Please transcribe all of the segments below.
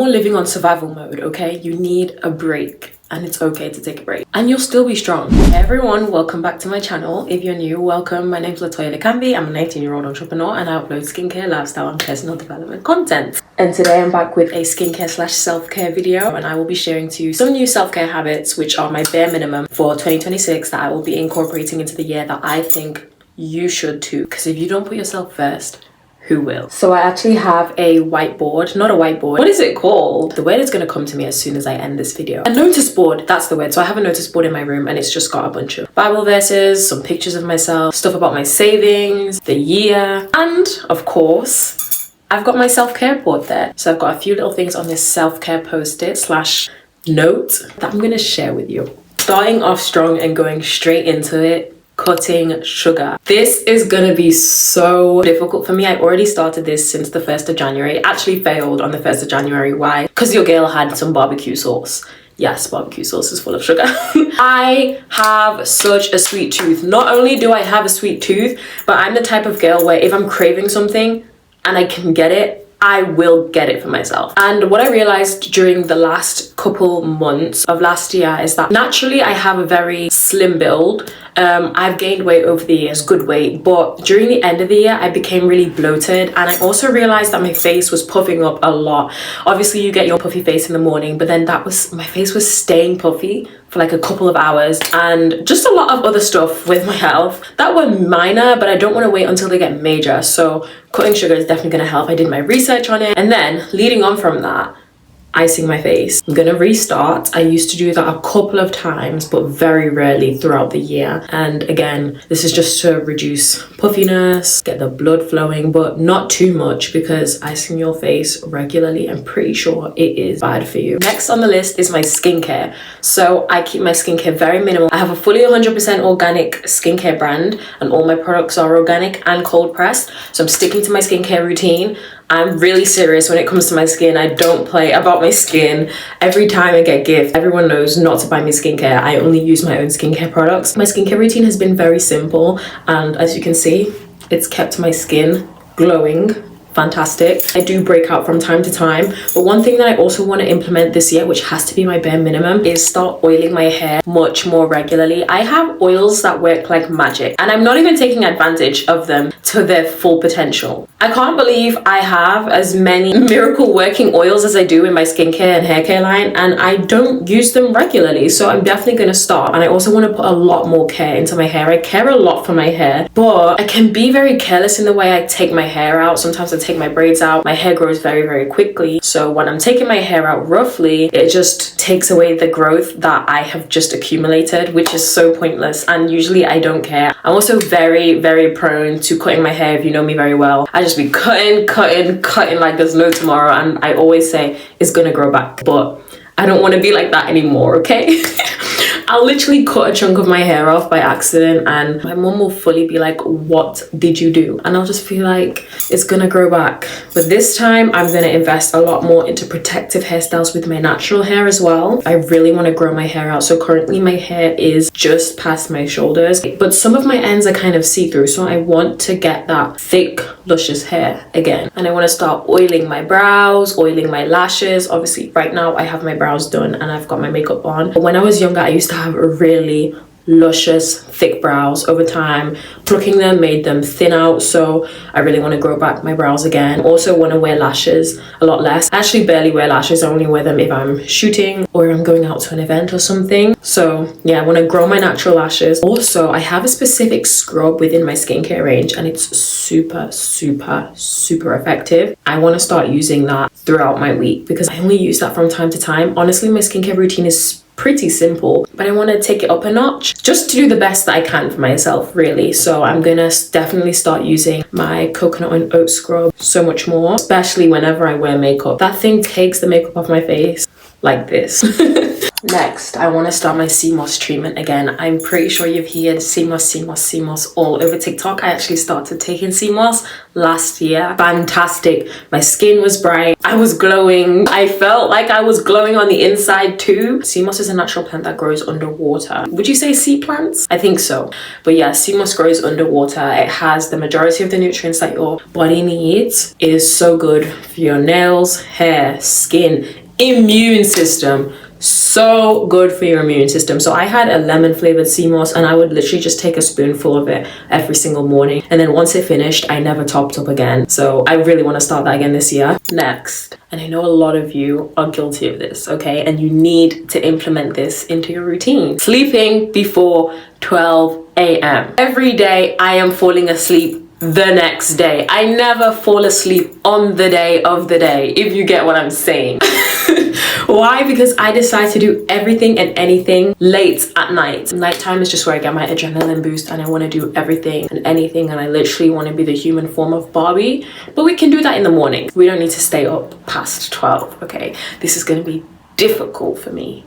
You're living on survival mode, okay? You need a break. And it's okay to take a break. And you'll still be strong. Hey everyone, welcome back to my channel. If you're new, welcome. My name's Latoya Lekambi. I'm an 18-year-old entrepreneur and I upload skincare, lifestyle, and personal development content. And today I'm back with a skincare / self-care video, and I will be sharing to you some new self-care habits, which are my bare minimum for 2026 that I will be incorporating into the year that I think you should too. Because if you don't put yourself first, who will? So I actually have a whiteboard, not a whiteboard. What is it called? The word is going to come to me as soon as I end this video. A notice board, that's the word. So I have a notice board in my room and it's just got a bunch of Bible verses, some pictures of myself, stuff about my savings, the year, and of course, I've got my self-care board there. So I've got a few little things on this self-care post-it / note that I'm going to share with you. Starting off strong and going straight into it. Cutting sugar. This is gonna be so difficult for me. I already started this since the 1st of January. It actually failed on the 1st of January. Why? Because your girl had some barbecue sauce. Yes, barbecue sauce is full of sugar. I have such a sweet tooth. Not only do I have a sweet tooth, but I'm the type of girl where if I'm craving something and I can get it, I will get it for myself. And what I realized during the last couple months of last year is that naturally I have a very slim build. I've gained weight over the years, good weight, but during the end of the year I became really bloated, and I also realized that my face was puffing up a lot. Obviously you get your puffy face in the morning, but then my face was staying puffy for like a couple of hours, and just a lot of other stuff with my health that were minor, but I don't want to wait until they get major. So cutting sugar is definitely going to help. I did my research on it, and then leading on from that, icing my face. I'm gonna restart. I used to do that a couple of times, but very rarely throughout the year. And again, this is just to reduce puffiness, get the blood flowing, but not too much, because icing your face regularly, I'm pretty sure it is bad for you. Next on the list is my skincare. So I keep my skincare very minimal. I have a fully 100% organic skincare brand, and all my products are organic and cold pressed. So I'm sticking to my skincare routine. I'm really serious when it comes to my skin. I don't play about my skin. Every time I get gifts, everyone knows not to buy me skincare. I only use my own skincare products. My skincare routine has been very simple, and as you can see, it's kept my skin glowing. Fantastic. I do break out from time to time, but one thing that I also want to implement this year, which has to be my bare minimum, is start oiling my hair much more regularly. I have oils that work like magic, and I'm not even taking advantage of them to their full potential. I can't believe I have as many miracle working oils as I do in my skincare and hair care line, and I don't use them regularly. So I'm definitely going to start. And I also want to put a lot more care into my hair. I care a lot for my hair, but I can be very careless in the way I take my hair out. Sometimes I take my braids out. My hair grows very, very quickly. So when I'm taking my hair out roughly, it just takes away the growth that I have just accumulated, which is so pointless. And usually I don't care. I'm also very, very prone to cutting my hair. If you know me very well, I just be cutting like there's no tomorrow. And I always say it's gonna grow back, but I don't want to be like that anymore, okay? I'll literally cut a chunk of my hair off by accident, and my mom will fully be like, what did you do? And I'll just feel like it's gonna grow back. But this time I'm gonna invest a lot more into protective hairstyles with my natural hair as well. I really want to grow my hair out. So currently my hair is just past my shoulders, but some of my ends are kind of see-through. So I want to get that thick, luscious hair again. And I want to start oiling my brows, oiling my lashes. Obviously right now I have my brows done and I've got my makeup on. But when I was younger, I used to have a really luscious thick brows. Over time, plucking them made them thin out, so I really want to grow back my brows again. Also want to wear lashes a lot less. I actually barely wear lashes. I only wear them if I'm shooting or I'm going out to an event or something. So yeah, I want to grow my natural lashes. Also, I have a specific scrub within my skincare range, and it's super effective. I want to start using that throughout my week because I only use that from time to time. Honestly, my skincare routine is pretty simple, but I want to take it up a notch just to do the best that I can for myself, really. So I'm gonna definitely start using my coconut and oat scrub so much more, especially whenever I wear makeup. That thing takes the makeup off my face like this. Next, I want to start my sea moss treatment again. I'm pretty sure you've heard sea moss all over TikTok. I actually started taking sea moss last year. Fantastic. My skin was bright. I was glowing. I felt like I was glowing on the inside too. Sea moss is a natural plant that grows underwater. Would you say sea plants? I think so. But yeah, sea moss grows underwater. It has the majority of the nutrients that your body needs. It is so good for your nails, hair, skin, immune system. So good for your immune system. So I had a lemon flavored sea moss, and I would literally just take a spoonful of it every single morning, and then once it finished, I never topped up again. So I really want to start that again this year. Next, and I know a lot of you are guilty of this, okay, and you need to implement this into your routine: sleeping before 12 a.m. Every day I am falling asleep the next day. I never fall asleep on the day of the day, if you get what I'm saying. Why? Because I decide to do everything and anything late at night. Nighttime is just where I get my adrenaline boost, and I want to do everything and anything, and I literally want to be the human form of Barbie. But we can do that in the morning. We don't need to stay up past 12, okay? This is going to be difficult for me.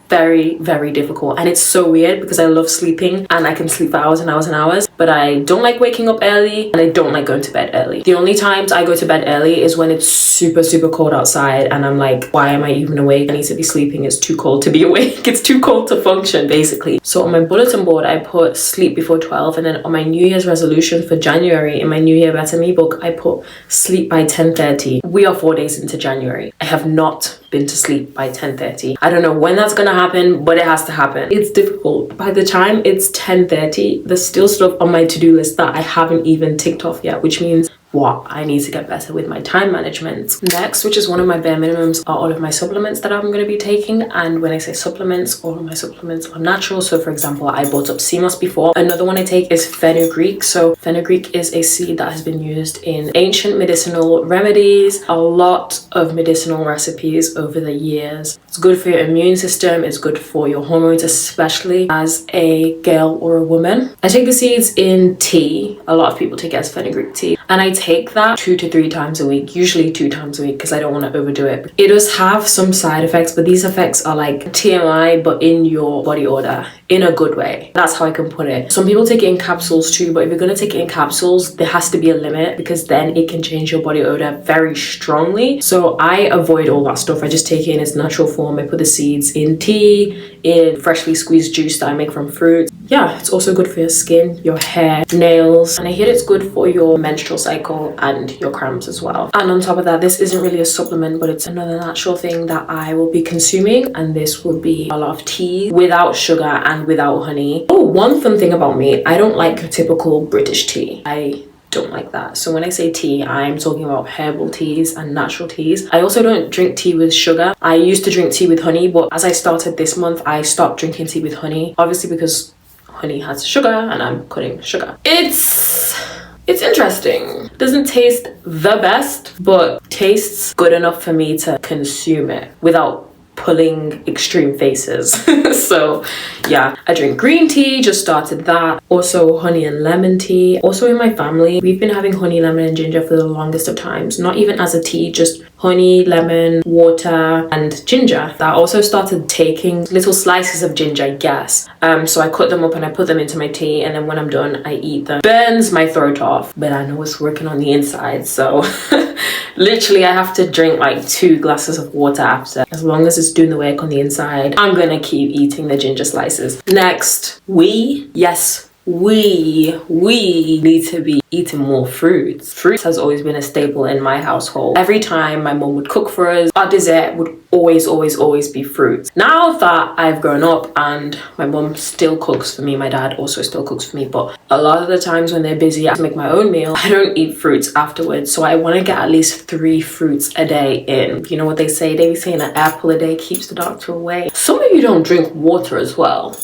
Very, very difficult. And it's so weird because I love sleeping and I can sleep for hours and hours and hours, but I don't like waking up early and I don't like going to bed early. The only times I go to bed early is when it's super, super cold outside and I'm like, why am I even awake? I need to be sleeping. It's too cold to be awake. It's too cold to function, basically. So on my bulletin board, I put sleep before 12, and then on my New Year's resolution for January, in my New Year Better Me book, I put sleep by 10:30. We are 4 days into January. I have not been to sleep by 10:30. I don't know when that's gonna happen, but it has to happen. It's difficult. By the time it's 10:30, there's still stuff on my to-do list that I haven't even ticked off yet, which means what? I need to get better with my time management. Next, which is one of my bare minimums, are all of my supplements that I'm going to be taking. And when I say supplements, all of my supplements are natural. So for example, I brought up sea moss before. Another one I take is fenugreek. So fenugreek is a seed that has been used in ancient medicinal remedies, a lot of medicinal recipes over the years. It's good for your immune system. It's good for your hormones, especially as a girl or a woman. I take the seeds in tea. A lot of people take it as fenugreek tea. And I take that 2 to 3 times a week, usually 2 times a week, because I don't want to overdo it. It does have some side effects, but these effects are like TMI, but in your body order, in a good way. That's how I can put it. Some people take it in capsules too, but if you're going to take it in capsules, there has to be a limit, because then it can change your body odor very strongly. So I avoid all that stuff. I just take it in its natural form. I put the seeds in tea, in freshly squeezed juice that I make from fruits. Yeah, it's also good for your skin, your hair, nails, and I hear it's good for your menstrual cycle and your cramps as well. And on top of that, this isn't really a supplement, but it's another natural thing that I will be consuming, and this would be a lot of tea without sugar and without honey. Oh, one fun thing about me, I don't like a typical British tea. I don't like that. So when I say tea, I'm talking about herbal teas and natural teas. I also don't drink tea with sugar. I used to drink tea with honey, but as I started this month, I stopped drinking tea with honey, obviously because honey has sugar and I'm cutting sugar. It's interesting. Doesn't taste the best, but tastes good enough for me to consume it without pulling extreme faces. So yeah, I drink green tea, just started that. Also honey and lemon tea. Also in my family, we've been having honey, lemon and ginger for the longest of times. Not even as a tea, just honey, lemon, water and ginger. I also started taking little slices of ginger, I guess. So I cut them up and I put them into my tea, and then when I'm done, I eat them. Burns my throat off, but I know it's working on the inside, so literally I have to drink like 2 glasses of water after. As long as it's doing the work on the inside, I'm gonna keep eating the ginger slices. Next, we need to be eating more fruits. Fruit has always been a staple in my household. Every time my mom would cook for us, our dessert would always be fruit. Now that I've grown up and my mom still cooks for me, my dad also still cooks for me, but a lot of the times when they're busy, I have to make my own meal. I don't eat fruits afterwards, so I want to get at least 3 fruits a day in. You know what they say? They be saying an apple a day keeps the doctor away. Some of you don't drink water as well.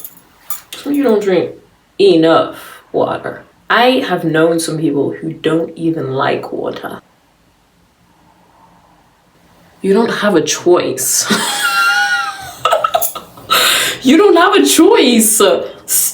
Some of you don't drink enough water. I have known some people who don't even like water. You don't have a choice. You don't have a choice.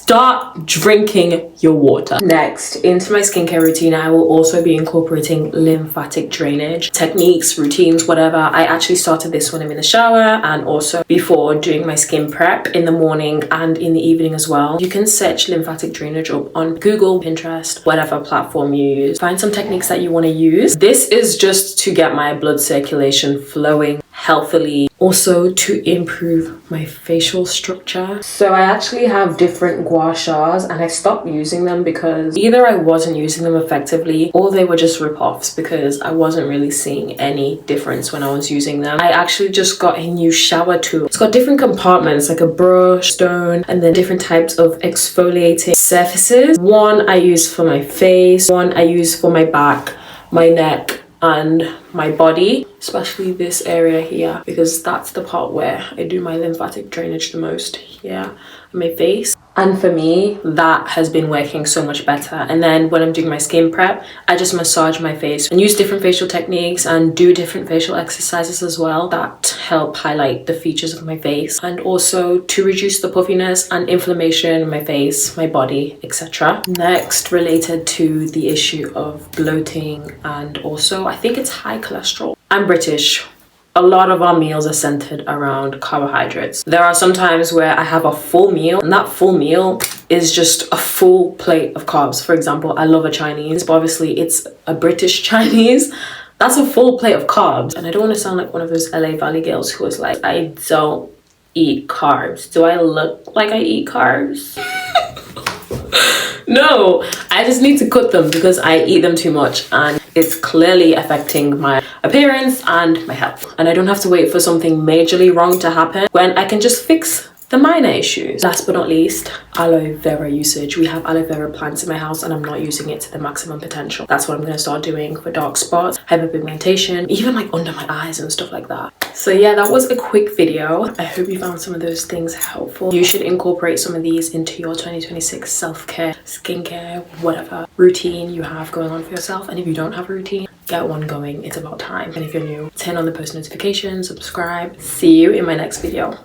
Start drinking your water. Next, into my skincare routine, I will also be incorporating lymphatic drainage techniques, routines, whatever. I actually started this when I'm in the shower and also before doing my skin prep in the morning and in the evening as well. You can search lymphatic drainage up on Google, Pinterest, whatever platform you use. Find some techniques that you want to use. This is just to get my blood circulation flowing healthily, also to improve my facial structure. So I actually have different gua shas and I stopped using them because either I wasn't using them effectively or they were just rip-offs because I wasn't really seeing any difference when I was using them. I actually just got a new shower tool. It's got different compartments like a brush, stone, and then different types of exfoliating surfaces. One I use for my face, one I use for my back, my neck, and my body, especially this area here because that's the part where I do my lymphatic drainage the most, here on my face. And for me, that has been working so much better. And then when I'm doing my skin prep, I just massage my face and use different facial techniques and do different facial exercises as well that help highlight the features of my face and also to reduce the puffiness and inflammation in my face, my body, etc. Next, related to the issue of bloating and also I think it's high cholesterol. I'm British. A lot of our meals are centered around carbohydrates. There are some times where I have a full meal and that full meal is just a full plate of carbs. For example, I love a Chinese, but obviously it's a British Chinese. That's a full plate of carbs. And I don't want to sound like one of those LA Valley girls who was like, I don't eat carbs. Do I look like I eat carbs? No, I just need to cut them because I eat them too much and it's clearly affecting my appearance and my health. And I don't have to wait for something majorly wrong to happen when I can just fix the minor issues. Last but not least, aloe vera usage. We have aloe vera plants in my house and I'm not using it to the maximum potential. That's what I'm going to start doing for dark spots, hyperpigmentation, even like under my eyes and stuff like that. So yeah, that was a quick video. I hope you found some of those things helpful. You should incorporate some of these into your 2026 self-care, skincare, whatever routine you have going on for yourself. And if you don't have a routine, get one going. It's about time. And if you're new, turn on the post notifications, subscribe. See you in my next video.